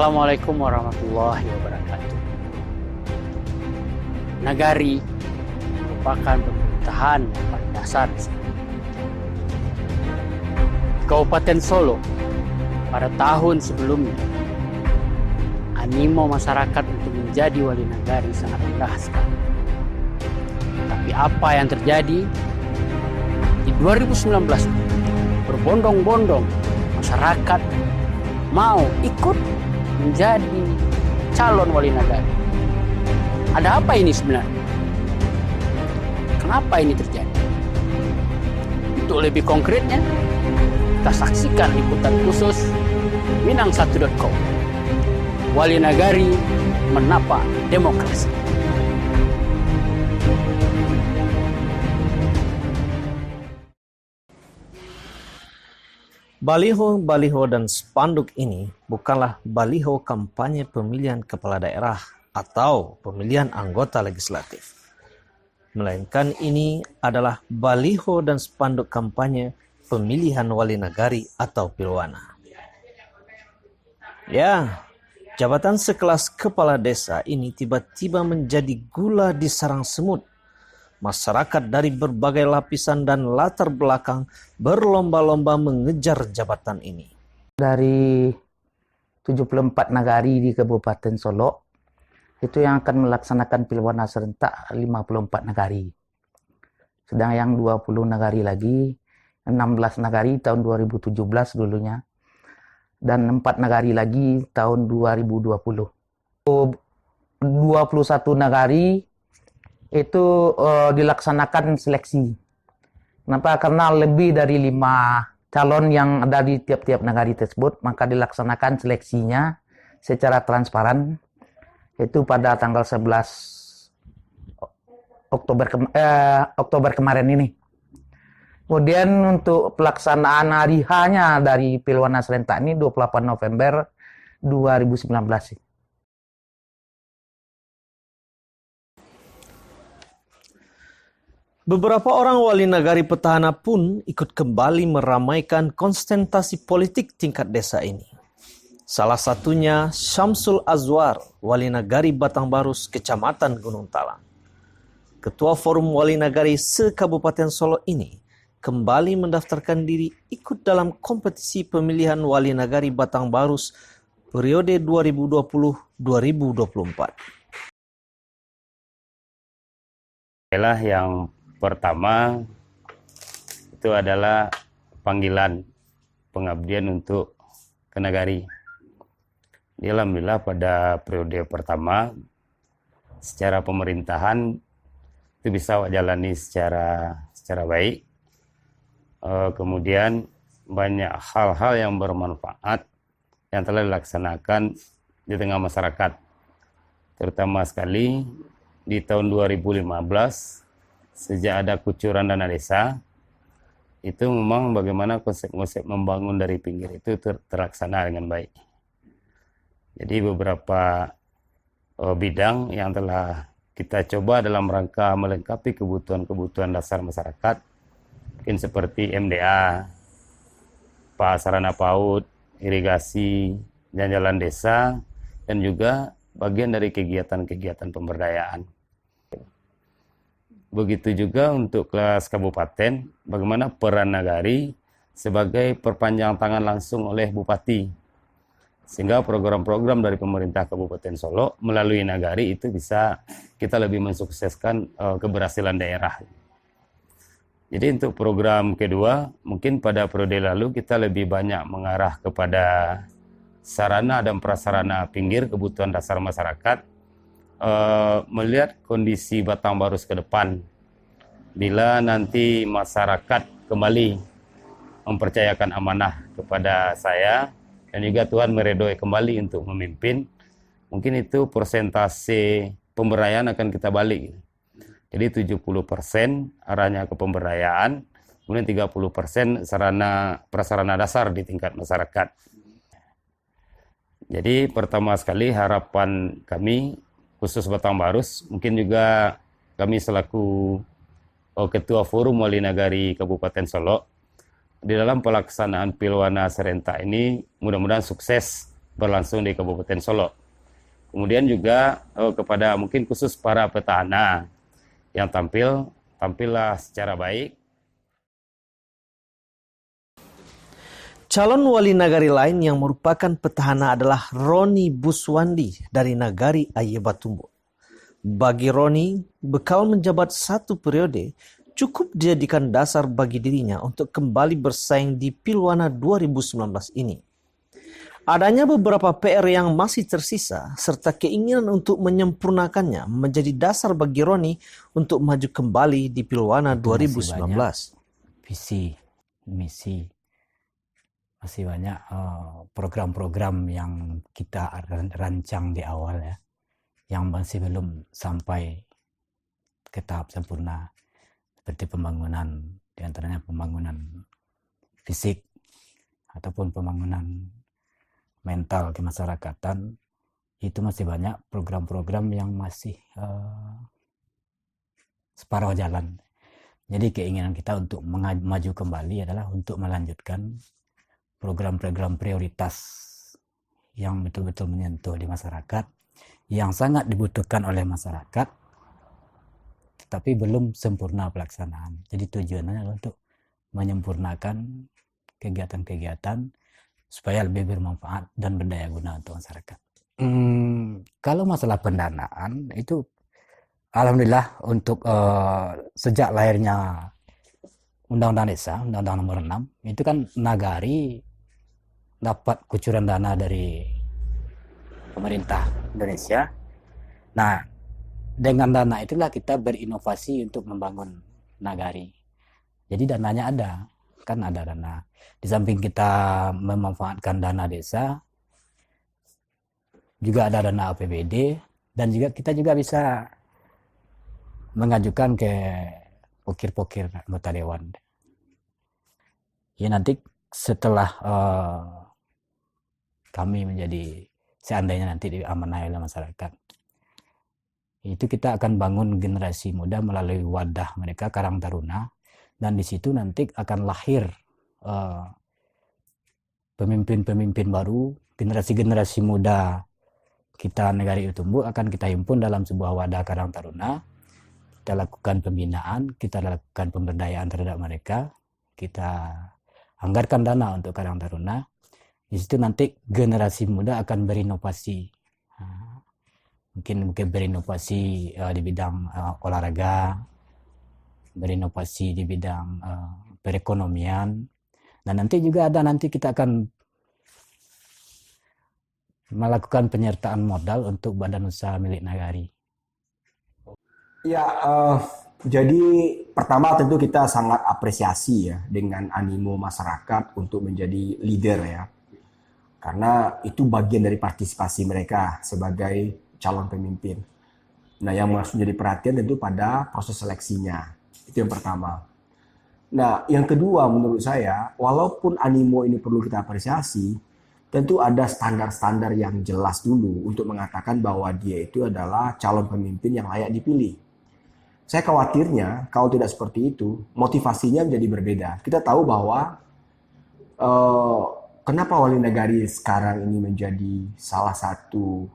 Assalamualaikum warahmatullahi wabarakatuh. Nagari merupakan pemerintahan yang paling dasar di Kabupaten Solo. Pada tahun sebelumnya, animo masyarakat untuk menjadi wali nagari sangat rendah sekali. Tapi apa yang terjadi di 2019, berbondong-bondong masyarakat mau ikut menjadi calon wali nagari. Ada apa ini sebenarnya? Kenapa ini terjadi? Untuk lebih konkretnya, kita saksikan liputan khusus Minang1.com. Wali nagari menapa demokrasi. Baliho-baliho dan spanduk ini bukanlah baliho kampanye pemilihan kepala daerah atau pemilihan anggota legislatif. Melainkan ini adalah baliho dan spanduk kampanye pemilihan wali nagari atau pilwana. Ya, jabatan sekelas kepala desa ini tiba-tiba menjadi gula di sarang semut. Masyarakat dari berbagai lapisan dan latar belakang berlomba-lomba mengejar jabatan ini. Dari 74 nagari di Kabupaten Solo, itu yang akan melaksanakan pilwana serentak 54 nagari. Sedang yang 20 nagari lagi, 16 nagari tahun 2017 dulunya, dan 4 nagari lagi tahun 2020. 21 nagari itu dilaksanakan seleksi. Kenapa? Karena lebih dari 5 calon yang ada di tiap-tiap nagari tersebut, maka dilaksanakan seleksinya secara transparan. Itu pada tanggal 11 Oktober kemarin ini. Kemudian untuk pelaksanaan hari H-nya dari pilwana serentak ini 28 November 2019. Beberapa orang wali nagari petahana pun ikut kembali meramaikan konsentrasi politik tingkat desa ini. Salah satunya Syamsul Azwar, wali nagari Batangbarus, Kecamatan Gunung Talang. Ketua Forum Wali Nagari se-Kabupaten Solo ini kembali mendaftarkan diri ikut dalam kompetisi pemilihan wali nagari Batangbarus periode 2020-2024. Yang pertama itu adalah panggilan pengabdian untuk ke nagari. Alhamdulillah pada periode pertama secara pemerintahan itu bisa jalani secara baik. Kemudian banyak hal-hal yang bermanfaat yang telah dilaksanakan di tengah masyarakat. Terutama sekali di tahun 2015 sejak ada kucuran dana desa, itu memang bagaimana konsep-konsep membangun dari pinggir itu terlaksana dengan baik. Jadi beberapa bidang yang telah kita coba dalam rangka melengkapi kebutuhan-kebutuhan dasar masyarakat, mungkin seperti MDA, sarana PAUD, irigasi, jalan-jalan desa, dan juga bagian dari kegiatan-kegiatan pemberdayaan. Begitu juga untuk kelas kabupaten, bagaimana peran nagari sebagai perpanjang tangan langsung oleh bupati. Sehingga program-program dari pemerintah Kabupaten Solo melalui nagari itu bisa kita lebih mensukseskan keberhasilan daerah. Jadi untuk program kedua, mungkin pada periode lalu kita lebih banyak mengarah kepada sarana dan prasarana pinggir kebutuhan dasar masyarakat, melihat kondisi Batangbarus ke depan. Bila nanti masyarakat kembali mempercayakan amanah kepada saya dan juga Tuhan meridhoi kembali untuk memimpin, mungkin itu persentase pemberdayaan akan kita balik. Jadi 70% arahnya ke pemberdayaan, kemudian 30% sarana prasarana dasar di tingkat masyarakat. Jadi pertama sekali harapan kami khusus Batangbarus, mungkin juga kami selaku Ketua Forum Wali Nagari Kabupaten Solo, di dalam pelaksanaan pilwana serentak ini mudah-mudahan sukses berlangsung di Kabupaten Solo. Kemudian juga kepada mungkin khusus para petahana yang tampillah secara baik. Calon wali nagari lain yang merupakan petahana adalah Roni Buswandi dari Nagari Ayebatumbo. Bagi Roni, bekal menjabat 1 periode cukup dijadikan dasar bagi dirinya untuk kembali bersaing di Pilwana 2019 ini. Adanya beberapa PR yang masih tersisa serta keinginan untuk menyempurnakannya menjadi dasar bagi Roni untuk maju kembali di Pilwana 2019. Visi, misi, masih banyak program-program yang kita rancang di awal ya, yang masih belum sampai ke tahap sempurna, seperti pembangunan, diantaranya pembangunan fisik ataupun pembangunan mental kemasyarakatan. Itu masih banyak program-program yang masih separuh jalan. Jadi keinginan kita untuk maju kembali adalah untuk melanjutkan program-program prioritas yang betul-betul menyentuh di masyarakat, yang sangat dibutuhkan oleh masyarakat, tetapi belum sempurna pelaksanaan. Jadi tujuannya adalah untuk menyempurnakan kegiatan-kegiatan supaya lebih bermanfaat dan berdaya guna untuk masyarakat. Kalau masalah pendanaan itu, alhamdulillah untuk sejak lahirnya Undang-Undang Desa, Undang-Undang Nomor 6, itu kan Nagari dapat kucuran dana dari pemerintah Indonesia. Nah, dengan dana itulah kita berinovasi untuk membangun Nagari. Jadi dananya ada, kan ada dana. Di samping kita memanfaatkan dana desa, juga ada dana APBD, dan juga kita juga bisa mengajukan ke pokir-pokir anggota dewan. Ya nanti setelah kami menjadi, seandainya nanti diamanai oleh masyarakat, itu kita akan bangun generasi muda melalui wadah mereka Karang Taruna, dan di situ nanti akan lahir pemimpin-pemimpin baru, generasi-generasi muda kita Nagari Ayebatumbo akan kita himpun dalam sebuah wadah Karang Taruna. Kita lakukan pembinaan, kita lakukan pemberdayaan terhadap mereka, kita anggarkan dana untuk Karang Taruna. Di situ nanti generasi muda akan berinovasi, mungkin berinovasi di bidang olahraga, berinovasi di bidang perekonomian, dan nanti juga nanti kita akan melakukan penyertaan modal untuk badan usaha milik Nagari. Ya, jadi pertama tentu kita sangat apresiasi ya dengan animo masyarakat untuk menjadi leader ya. Karena itu bagian dari partisipasi mereka sebagai calon pemimpin. Nah, yang harus menjadi perhatian tentu pada proses seleksinya. Itu yang pertama. Nah, yang kedua menurut saya, walaupun animo ini perlu kita apresiasi, tentu ada standar-standar yang jelas dulu untuk mengatakan bahwa dia itu adalah calon pemimpin yang layak dipilih. Saya khawatirnya kalau tidak seperti itu, motivasinya menjadi berbeda. Kita tahu bahwa kenapa wali nagari sekarang ini menjadi salah satu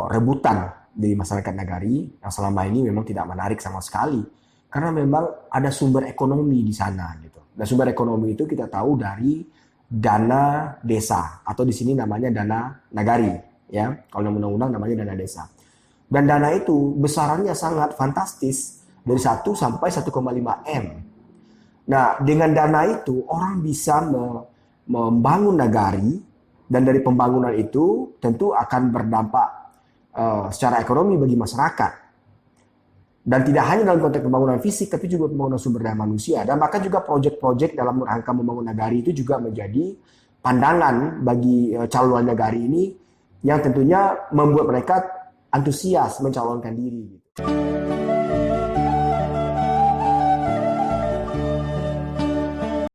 rebutan dari masyarakat nagari yang selama ini memang tidak menarik sama sekali. Karena memang ada sumber ekonomi di sana gitu. Dan sumber ekonomi itu kita tahu dari dana desa atau di sini namanya dana nagari ya. Kalau undang-undang namanya dana desa. Dan dana itu besarannya sangat fantastis dari 1 sampai 1,5 M. Nah, dengan dana itu orang bisa membangun nagari, dan dari pembangunan itu tentu akan berdampak secara ekonomi bagi masyarakat. Dan tidak hanya dalam konteks pembangunan fisik, tapi juga pembangunan sumber daya manusia. Dan maka juga proyek-proyek dalam rangka membangun nagari itu juga menjadi pandangan bagi calon nagari ini yang tentunya membuat mereka antusias mencalonkan diri.